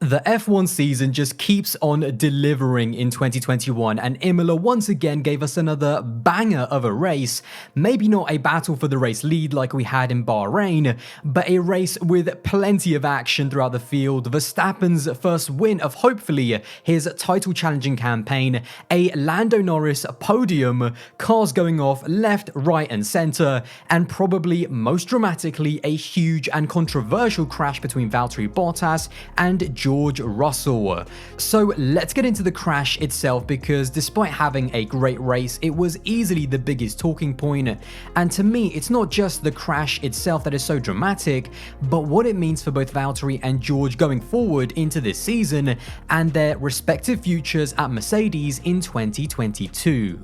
The F1 season just keeps on delivering in 2021, and Imola once again gave us another banger of a race. Maybe not a battle for the race lead like we had in Bahrain, but a race with plenty of action throughout the field. Verstappen's first win of hopefully his title challenging campaign, a Lando Norris podium, cars going off left, right and centre, and probably most dramatically a huge and controversial crash between Valtteri Bottas and George Russell. So let's get into the crash itself, because despite having a great race, it was easily the biggest talking point. And to me, it's not just the crash itself that is so dramatic, but what it means for both Valtteri and George going forward into this season and their respective futures at Mercedes in 2022.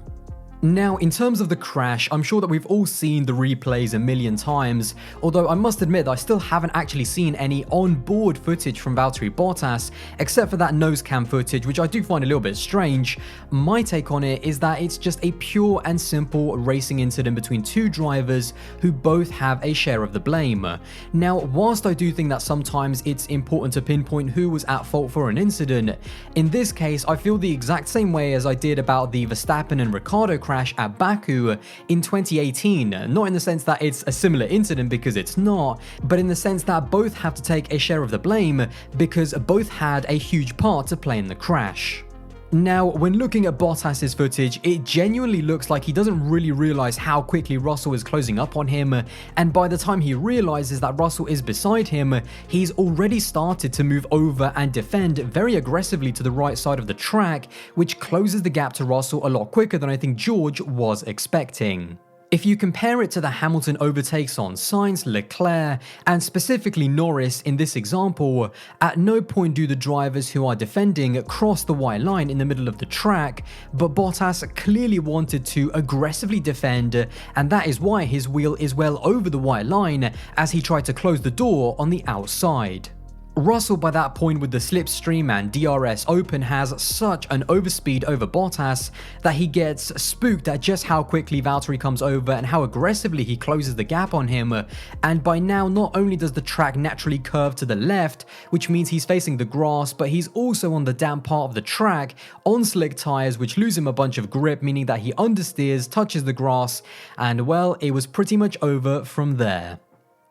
Now, in terms of the crash, I'm sure that we've all seen the replays a million times, although I must admit that I still haven't actually seen any on-board footage from Valtteri Bottas, except for that nose cam footage, which I do find a little bit strange. My take on it is that it's just a pure and simple racing incident between two drivers who both have a share of the blame. Now, whilst I do think that sometimes it's important to pinpoint who was at fault for an incident, in this case, I feel the exact same way as I did about the Verstappen and Ricciardo crash at Baku in 2018, not in the sense that it's a similar incident, because it's not, but in the sense that both have to take a share of the blame because both had a huge part to play in the crash. Now, when looking at Bottas's footage, it genuinely looks like he doesn't really realize how quickly Russell is closing up on him, and by the time he realizes that Russell is beside him, he's already started to move over and defend very aggressively to the right side of the track, which closes the gap to Russell a lot quicker than I think George was expecting. If you compare it to the Hamilton overtakes on Sainz, Leclerc, and specifically Norris in this example, at no point do the drivers who are defending cross the white line in the middle of the track, but Bottas clearly wanted to aggressively defend, and that is why his wheel is well over the white line as he tried to close the door on the outside. Russell, by that point with the slipstream and DRS open, has such an overspeed over Bottas that he gets spooked at just how quickly Valtteri comes over and how aggressively he closes the gap on him. And by now, not only does the track naturally curve to the left, which means he's facing the grass, but he's also on the damp part of the track on slick tires, which lose him a bunch of grip, meaning that he understeers, touches the grass, and well, it was pretty much over from there.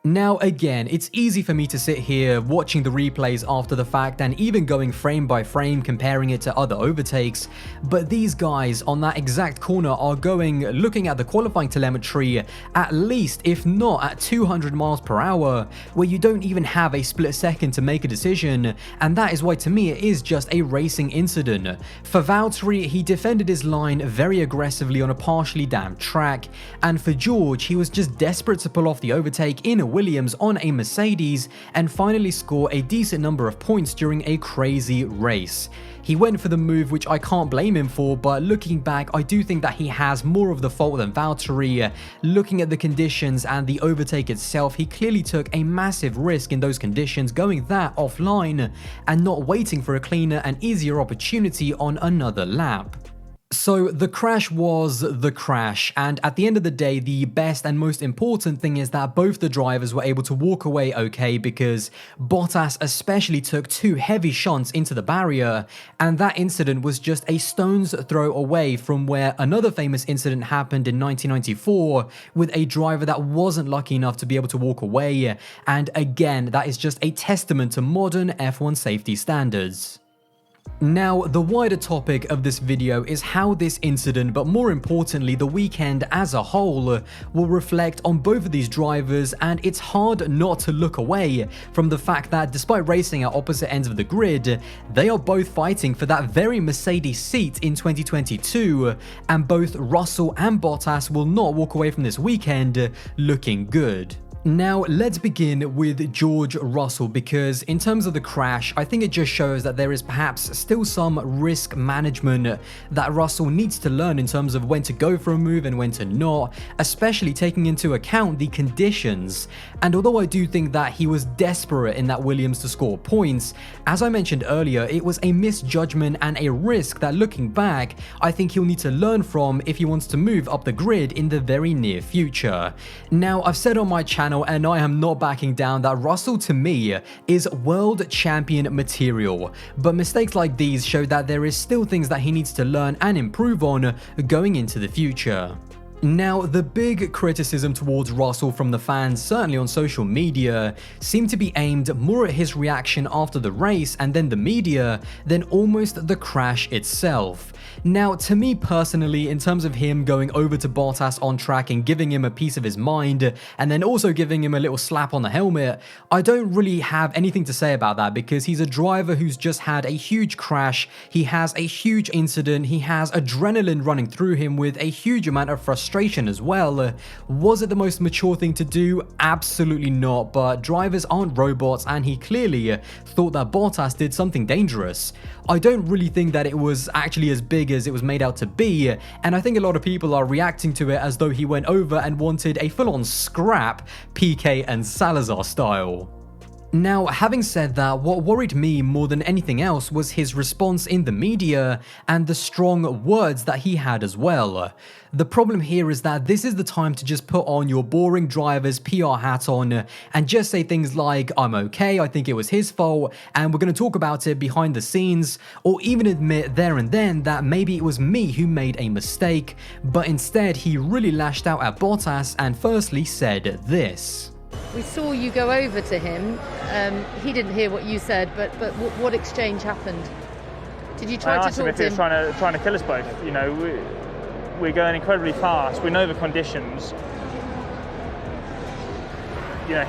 Now again, it's easy for me to sit here watching the replays after the fact and even going frame by frame comparing it to other overtakes, but these guys on that exact corner are looking at the qualifying telemetry at least, if not at 200 miles per hour, where you don't even have a split second to make a decision, and that is why to me it is just a racing incident. For Valtteri, he defended his line very aggressively on a partially damped track, and for George, he was just desperate to pull off the overtake in a Williams on a Mercedes and finally score a decent number of points during a crazy race. He went for the move, which I can't blame him for, but looking back, I do think that he has more of the fault than Valtteri. Looking at the conditions and the overtake itself, he clearly took a massive risk in those conditions, going that offline and not waiting for a cleaner and easier opportunity on another lap. So the crash was the crash, and at the end of the day, the best and most important thing is that both the drivers were able to walk away okay, because Bottas especially took two heavy shunts into the barrier, and that incident was just a stone's throw away from where another famous incident happened in 1994 with a driver that wasn't lucky enough to be able to walk away, and again, that is just a testament to modern F1 safety standards. Now, the wider topic of this video is how this incident, but more importantly the weekend as a whole, will reflect on both of these drivers, and it's hard not to look away from the fact that despite racing at opposite ends of the grid, they are both fighting for that very Mercedes seat in 2022, and both Russell and Bottas will not walk away from this weekend looking good. Now, let's begin with George Russell, because in terms of the crash, I think it just shows that there is perhaps still some risk management that Russell needs to learn in terms of when to go for a move and when to not, especially taking into account the conditions. And although I do think that he was desperate in that Williams to score points, as I mentioned earlier, it was a misjudgment and a risk that, looking back, I think he'll need to learn from if he wants to move up the grid in the very near future. Now, I've said on my channel channel, and I am not backing down, that Russell to me is world champion material. But mistakes like these show that there is still things that he needs to learn and improve on going into the future. Now, the big criticism towards Russell from the fans, certainly on social media, seemed to be aimed more at his reaction after the race and then the media than almost the crash itself. Now, to me personally, in terms of him going over to Bottas on track and giving him a piece of his mind, and then also giving him a little slap on the helmet, I don't really have anything to say about that, because he's a driver who's just had a huge crash, he has a huge incident, he has adrenaline running through him with a huge amount of frustration as well. Was it the most mature thing to do? Absolutely not, but drivers aren't robots, and he clearly thought that Bottas did something dangerous. I don't really think that it was actually as big as it was made out to be, and I think a lot of people are reacting to it as though he went over and wanted a full-on scrap, PK and Salazar style. Now, having said that, what worried me more than anything else was his response in the media and the strong words that he had as well. The problem here is that this is the time to just put on your boring driver's PR hat on and just say things like, I'm okay, I think it was his fault, and we're going to talk about it behind the scenes, or even admit there and then that maybe it was me who made a mistake. But instead, he really lashed out at Bottas and firstly said this. We saw you go over to him. He didn't hear what you said, but what exchange happened? Did you try to talk to him? I asked him if he was trying to kill us both. You know, we're going incredibly fast. We know the conditions. You know,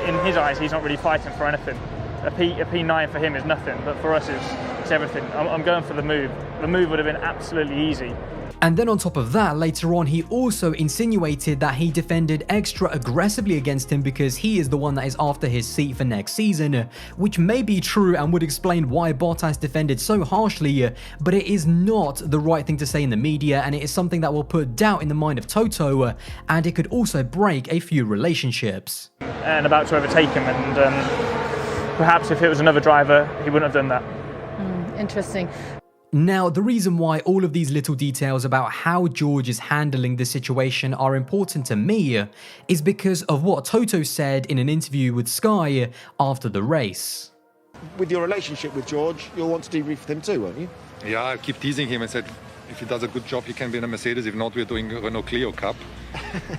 in his eyes, he's not really fighting for anything. A P9 for him is nothing, but for us, it's everything. I'm going for the move. The move would have been absolutely easy. And then on top of that, later on, he also insinuated that he defended extra aggressively against him because he is the one that is after his seat for next season, which may be true and would explain why Bottas defended so harshly, but it is not the right thing to say in the media, and it is something that will put doubt in the mind of Toto, and it could also break a few relationships. And about to overtake him, and perhaps if it was another driver, he wouldn't have done that. Interesting. Now, the reason why all of these little details about how George is handling this situation are important to me is because of what Toto said in an interview with Sky after the race. With your relationship with George, you'll want to debrief with him too, won't you? Yeah, I keep teasing him. I said, if he does a good job, he can be in a Mercedes. If not, we're doing Renault Clio Cup.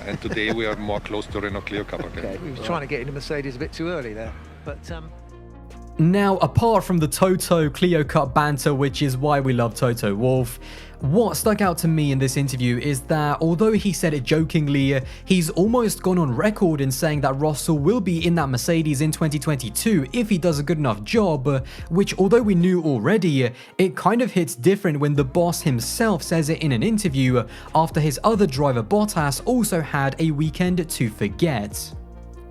And today we are more close to Renault Clio Cup. Okay. He was trying to get into Mercedes a bit too early there, but Now, apart from the Toto Clio Cup banter, which is why we love Toto Wolff, what stuck out to me in this interview is that although he said it jokingly, he's almost gone on record in saying that Russell will be in that Mercedes in 2022 if he does a good enough job, which although we knew already, it kind of hits different when the boss himself says it in an interview after his other driver Bottas also had a weekend to forget.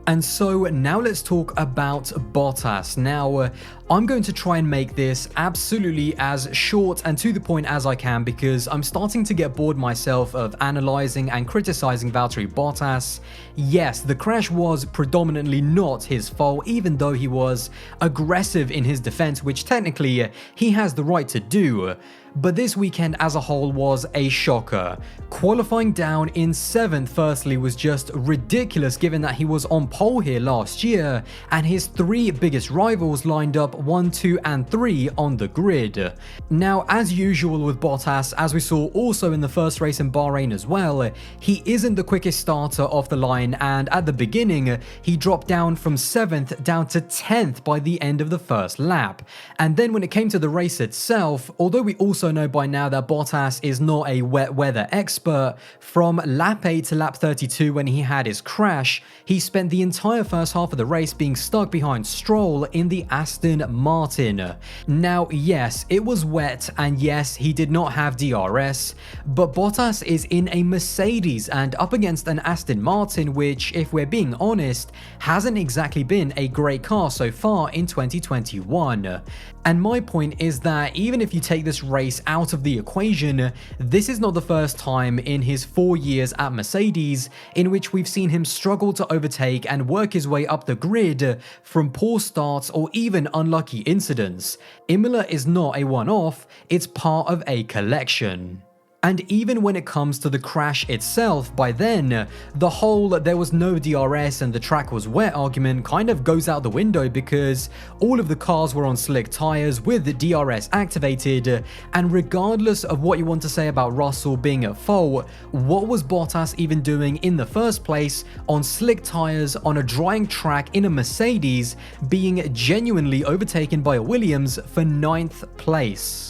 And so now let's talk about Bottas. Now, I'm going to try and make this absolutely as short and to the point as I can because I'm starting to get bored myself of analysing and criticising Valtteri Bottas. Yes, the crash was predominantly not his fault, even though he was aggressive in his defence, which technically he has the right to do. But this weekend as a whole was a shocker. Qualifying down in 7th firstly was just ridiculous given that he was on pole here last year and his 3 biggest rivals lined up 1, 2 and 3 on the grid. Now, as usual with Bottas, as we saw also in the first race in Bahrain as well, he isn't the quickest starter off the line, and at the beginning he dropped down from 7th down to 10th by the end of the first lap. And then when it came to the race itself, although we also know by now that Bottas is not a wet weather expert, from lap 8 to lap 32 when he had his crash, he spent the entire first half of the race being stuck behind Stroll in the Aston Martin. Now, yes, it was wet and yes, he did not have DRS, but Bottas is in a Mercedes and up against an Aston Martin, which, if we're being honest, hasn't exactly been a great car so far in 2021. And my point is that even if you take this race out of the equation, this is not the first time in his 4 years at Mercedes in which we've seen him struggle to overtake and work his way up the grid from poor starts or even unlucky incidents. Imola is not a one-off, it's part of a collection. And even when it comes to the crash itself, by then, the whole there was no DRS and the track was wet argument kind of goes out the window, because all of the cars were on slick tires with the DRS activated, and regardless of what you want to say about Russell being at fault, what was Bottas even doing in the first place on slick tires on a drying track in a Mercedes, being genuinely overtaken by a Williams for 9th place?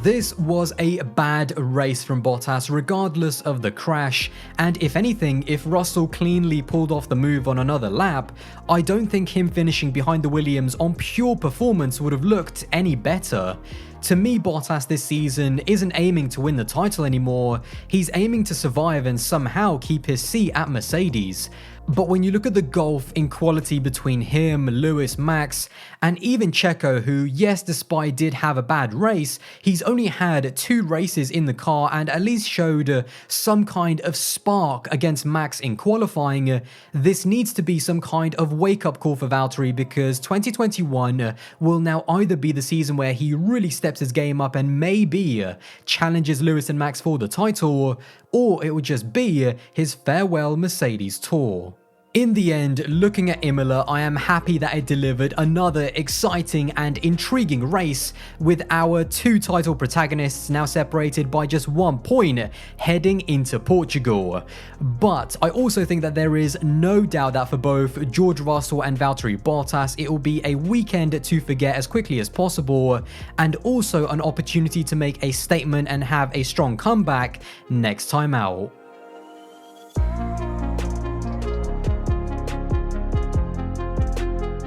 This was a bad race from Bottas regardless of the crash, and if anything, if Russell cleanly pulled off the move on another lap, I don't think him finishing behind the Williams on pure performance would have looked any better. To me, Bottas this season isn't aiming to win the title anymore, he's aiming to survive and somehow keep his seat at Mercedes. But when you look at the gulf in quality between him, Lewis, Max, and even Checo, who, yes, despite did have a bad race, he's only had 2 races in the car and at least showed some kind of spark against Max in qualifying. This needs to be some kind of wake-up call for Valtteri, because 2021 will now either be the season where he really steps his game up and maybe challenges Lewis and Max for the title, or it would just be his farewell Mercedes tour. In the end, looking at Imola, I am happy that it delivered another exciting and intriguing race, with our 2 title protagonists now separated by just 1 point heading into Portugal. But I also think that there is no doubt that for both George Russell and Valtteri Bottas, it will be a weekend to forget as quickly as possible, and also an opportunity to make a statement and have a strong comeback next time out.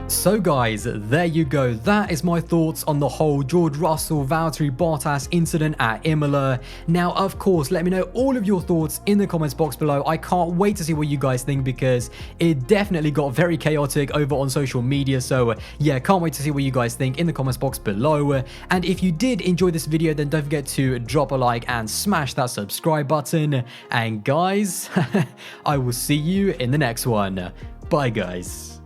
So guys, there you go. That is my thoughts on the whole George Russell Valtteri Bottas incident at Imola. Now, of course, let me know all of your thoughts in the comments box below. I can't wait to see what you guys think, because it definitely got very chaotic over on social media. So yeah, can't wait to see what you guys think in the comments box below. And if you did enjoy this video, then don't forget to drop a like and smash that subscribe button. And guys, I will see you in the next one. Bye guys.